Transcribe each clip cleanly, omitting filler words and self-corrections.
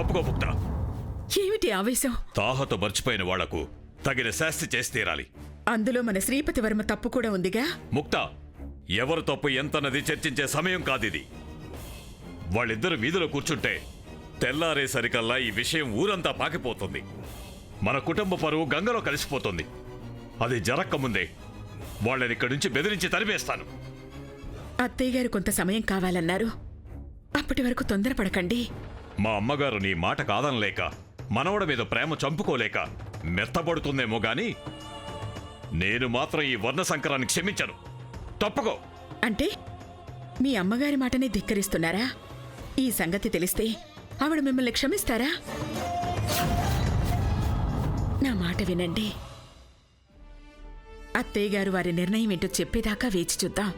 తప్పుకో ముక్త. ఏమిటి ఆవేశం? తాహత మర్చిపోయిన వాళ్లకు తగిన శాస్తి చేసి తీరాలి. అందులో మన శ్రీపతి వర్మ తప్పు కూడా ఉందిగా. ముక్త, ఎవరు తప్పు ఎంతన్నది చర్చించే సమయం కాదిది. వాళ్ళిద్దరు వీధిలో కూర్చుంటే తెల్లారేసరికల్లా ఈ విషయం ఊరంతా పాకిపోతుంది. మన కుటుంబ పరువు గంగలో కలిసిపోతుంది. అది జరక్కముందే వాళ్ళని ఇక్కడి నుంచి బెదిరించి తరిమేస్తాను. అత్తయ్య గారు కొంత సమయం కావాలన్నారు. అప్పటి వరకు తొందరపడకండి. మా అమ్మగారు నీ మాట కాదనలేక, మనవడ మీద ప్రేమ చంపుకోలేక మెత్తబడుతుందేమో గాని నేను మాత్రం ఈ వర్ణ సంకరాన్ని క్షమించను. తప్పుకో. అంటే మీ అమ్మగారి మాటనే ధిక్కరిస్తున్నారా? ఈ సంగతి తెలిస్తే ఆవిడ మిమ్మల్ని క్షమిస్తారా? నా మాట వినండి. అత్తయ్య గారు వారి నిర్ణయం ఏంటో చెప్పేదాకా వేచి చూద్దాం.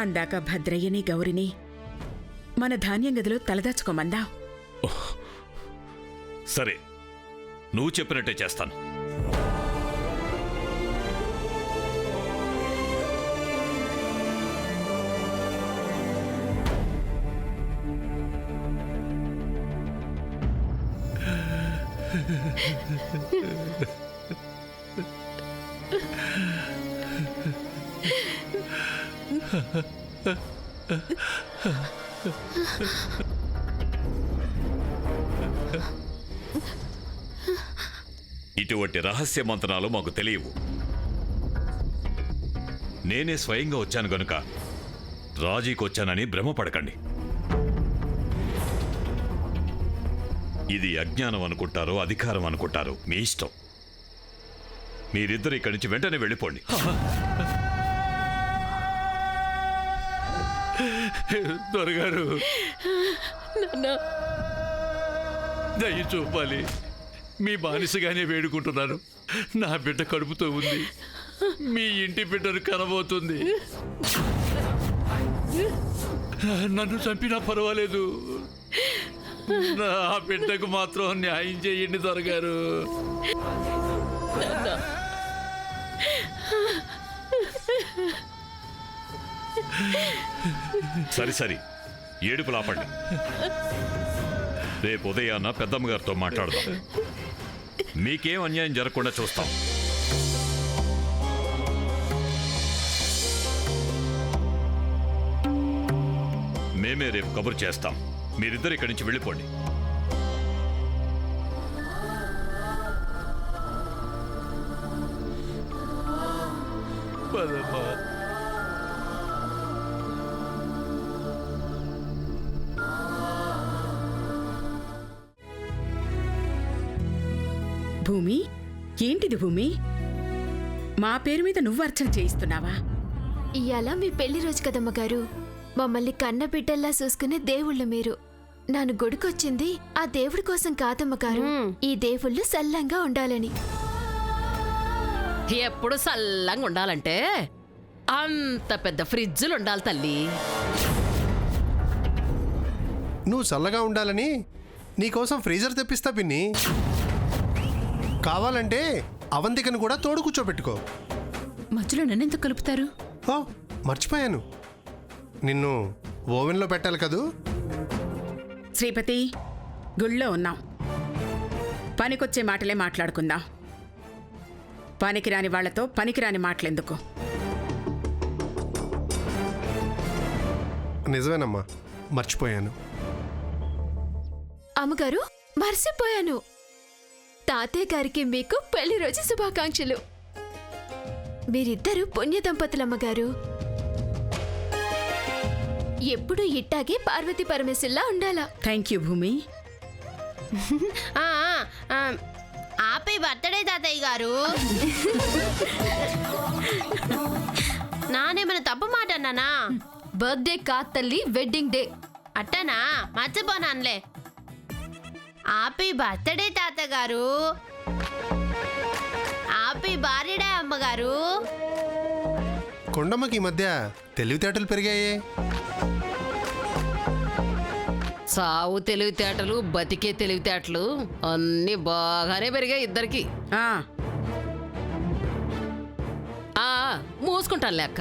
అందాక భద్రయ్యని గౌరిని మన ధాన్యం గదిలో తలదాచుకోమందాం. సరే, నువ్వు చెప్పినట్టే చేస్తాను. ఇటువంటి రహస్య మంత్రాలు మాకు తెలియవు. నేనే స్వయంగా వచ్చాను గనుక రాజీకొచ్చానని భ్రమపడకండి. ఇది అజ్ఞానం అనుకుంటారో అధికారం అనుకుంటారో మీ ఇష్టం. మీరిద్దరు ఇక్కడి నుంచి వెంటనే వెళ్ళిపోండి. దొరగారు, దయ చూపాలి. మీ బానిసగానే వేడుకుంటున్నాను. నా బిడ్డ కడుపుతో ఉంది. మీ ఇంటి బిడ్డను కనబోతుంది. నన్ను చంపినా పర్వాలేదు. నా బిడ్డకు మాత్రం న్యాయం చేయండి దొరగారు. సరి సరి, ఏడుపు లాపండి. రేపు ఉదయాన్న పెద్దమ్మగారితో మాట్లాడదాం. మీకేం అన్యాయం జరగకుండా చూస్తాం. మేమే రేపు కబురు చేస్తాం. మీరిద్దరు ఇక్కడి నుంచి వెళ్ళిపోండి. భూమి, ఏంటిది భూమి? మా పేరు మీద నువ్వు అర్చన చేయిస్తున్నావా? ఇయాల మీ పెళ్లి రోజు కదమ్మగారు. మమ్మల్ని కన్న బిడ్డల్లా చూసుకునే దేవుళ్ళు మీరు. నాను గుడికొచ్చింది ఆ దేవుడి కోసం కాదమ్మగారు, ఈ దేవుళ్ళు సల్లంగా ఉండాలని. ఎప్పుడు సల్లంగా ఉండాలంటే అంత పెద్ద ఫ్రిడ్జులు ఉండాలి తల్లి. నువ్వు చల్లగా ఉండాలని నీకోసం ఫ్రీజర్ తెప్పిస్తా పిన్ని. కావాలంటే అవంతికను కూడా తోడు కూర్చోబెట్టుకో. మధ్యలో నన్నెందుకు కలుపుతారు? ఓ మర్చిపోయాను, నిన్ను ఓవెన్లో పెట్టాలి కదూ. శ్రీపతి, గుళ్ళో ఉన్నాం. పనికొచ్చే మాటలే మాట్లాడుకుందాం. పనికిరాని వాళ్లతో పనికిరాని మాటలెందుకు? నిజమేనమ్మా, మర్చిపోయాను. అమ్మగారు, మర్చిపోయాను. తాతయ్య గారికి మీకు పెళ్లి రోజు శుభాకాంక్షలు. మీరిద్దరూ పుణ్య దంపతులమ్మగారు. ఎప్పుడు ఇట్టాగే పార్వతీ పరమేశ్వర్లా ఉండాలా. థ్యాంక్ యూ భూమి. హ్యాపీ బర్త్డే తాతయ్య గారు. నానేమైనా తప్పు మాట అన్నానా? బర్త్డే కాదు తల్లి, వెడ్డింగ్ డే. అట్టనా? మర్చిపోనానులే. హ్యాపీ బర్త్డే తాతగారు. హ్యాపీ బర్త్డే అమ్మగారు. కొండమ్మకి ఈ మధ్య తెలివితేటలు పెరిగాయే. సావు తెలివితేటలు, బతికే తెలివితేటలు అన్నీ బాగానే పెరిగాయి ఇద్దరికి. మూసుకుంటాను లెక్క.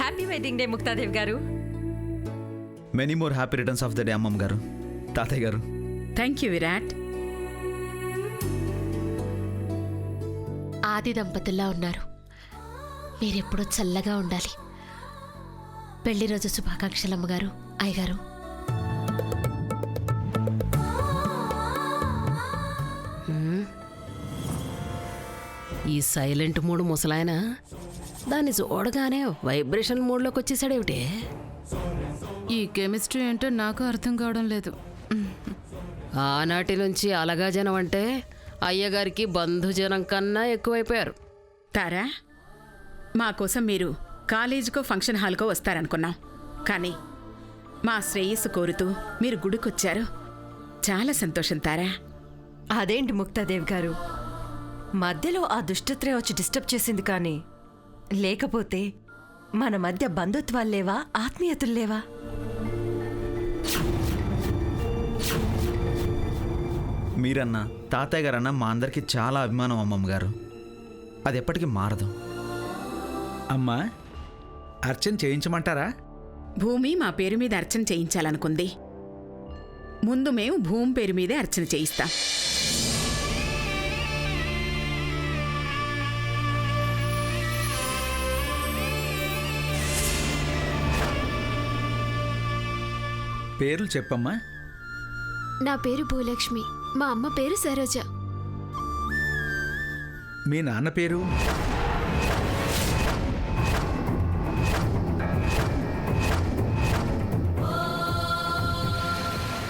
హ్యాపీ వెడ్డింగ్ డే ముక్తాదేవి గారు. Many more happy returns of the day అమ్మమ్మ గారు, తాతయ్య గారు. Thank you Virat. ఆది దంపతుల్లా ఉన్నారు. మీరెప్పుడూ చల్లగా ఉండాలి. పెళ్లి రోజు శుభాకాంక్షలు అమ్మగారు, అయ్యగారు. ఈ సైలెంట్ మూడ్ ముసలాయన దాన్ని చూడగానే వైబ్రేషన్ మూడ్లోకి వచ్చేసాడేమిటే? ఈ కెమిస్ట్రీ ఏంటో నాకు అర్థం కావడం లేదు. ఆనాటి నుంచి అలగా జనం అంటే అయ్యగారికి బంధుజనం కన్నా ఎక్కువైపోయారు. తారా, మా కోసం మీరు కాలేజీకో ఫంక్షన్ హాల్కో వస్తారనుకున్నాం. కానీ మా శ్రేయస్సు కోరుతూ మీరు గుడికొచ్చారు. చాలా సంతోషం తారా. అదేంటి ముక్తాదేవి గారు, మధ్యలో ఆ దుష్టత్రే వచ్చి డిస్టర్బ్ చేసింది, కానీ లేకపోతే మన మధ్య బంధుత్వాలు లేవా, ఆత్మీయతలు లేవా? మీరన్నా తాతయ్య గారన్నా మా అందరికీ చాలా అభిమానం అమ్మమ్మ గారు. అది ఎప్పటికీ మారదు. అమ్మా, అర్చన చేయించమంటారా? భూమి మా పేరు మీద అర్చన చేయించాలనుకుంది. ముందు మేము భూమి పేరు మీదే అర్చన చేయిస్తాం. పేర్లు చెప్పమ్మా. నా పేరు భూలక్ష్మి, మా అమ్మ పేరు సరోజ. మీ నాన్న పేరు?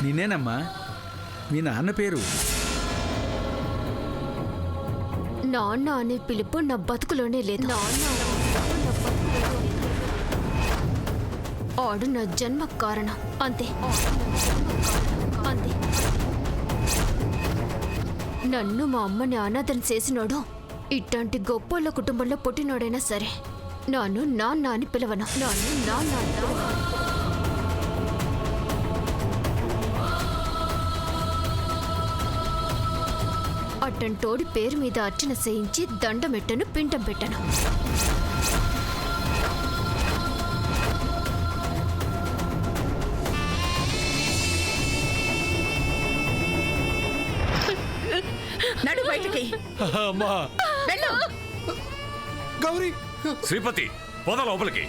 నిన్నేనమ్మా, మీ నాన్న పేరు? నాన్న అనే పిలుపు నా బతుకులోనే లేదు. ఆడు నా జన్మ కారణం, అంతే. అంతే. నన్ను మా అమ్మని అనాథం చేసినోడు ఇట్లాంటి గొప్పోళ్ళ కుటుంబంలో పుట్టినోడైనా సరే నాను నాన్న అని పిలవను. నాను నాన్న అని పిలవను. అట్టంటోడి పేరు మీద అర్చన చేయించి దండమెట్టను, పిండం పెట్టను. నడు బయటికి. అమ్మా, వెళ్ళు. గౌరీ, శ్రీపతి, పోద లోపలికి.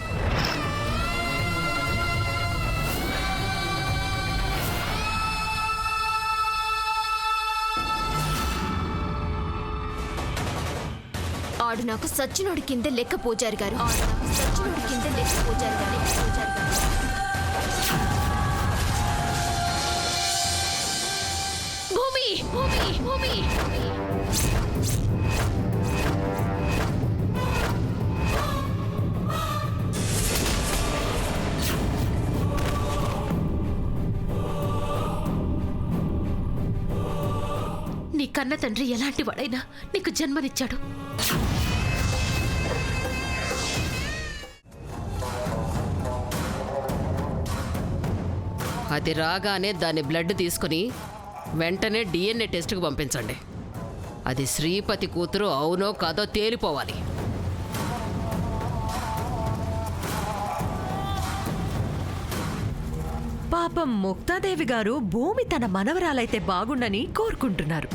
ఆడు నాకు సచ్చినోడి కింద లెక్క పూజారి గారు. సచ్చినోడి కింద లెక్క పూజారి గారు. భూమి భూమి భూమి నీ కన్న తండ్రి ఎలాంటి వాడైనా నీకు జన్మనిచ్చాడు. అది రాగానే దాని బ్లడ్ తీసుకుని వెంటనే డిఎన్ఏ టెస్ట్కి పంపించండి. అది శ్రీపతి కూతురు అవునో కాదో తేలిపోవాలి. పాపం ముక్తాదేవి గారు భూమి తన మనవరాలైతే బాగుండని కోరుకుంటున్నారు.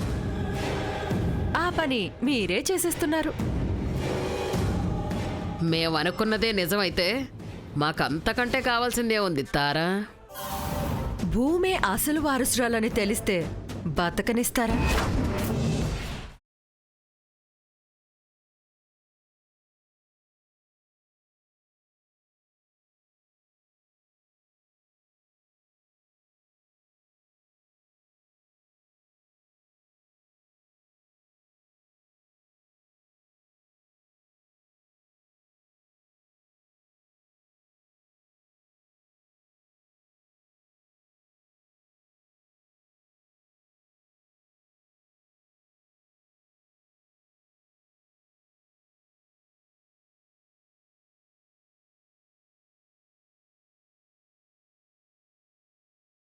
ఆ పని మీరే చేసేస్తున్నారు. మేమనుకున్నదే నిజమైతే మాకంతకంటే కావాల్సిందే ఉంది తారా. భూమే అసలు వారసురాలని తెలిస్తే బతకనిస్తారా?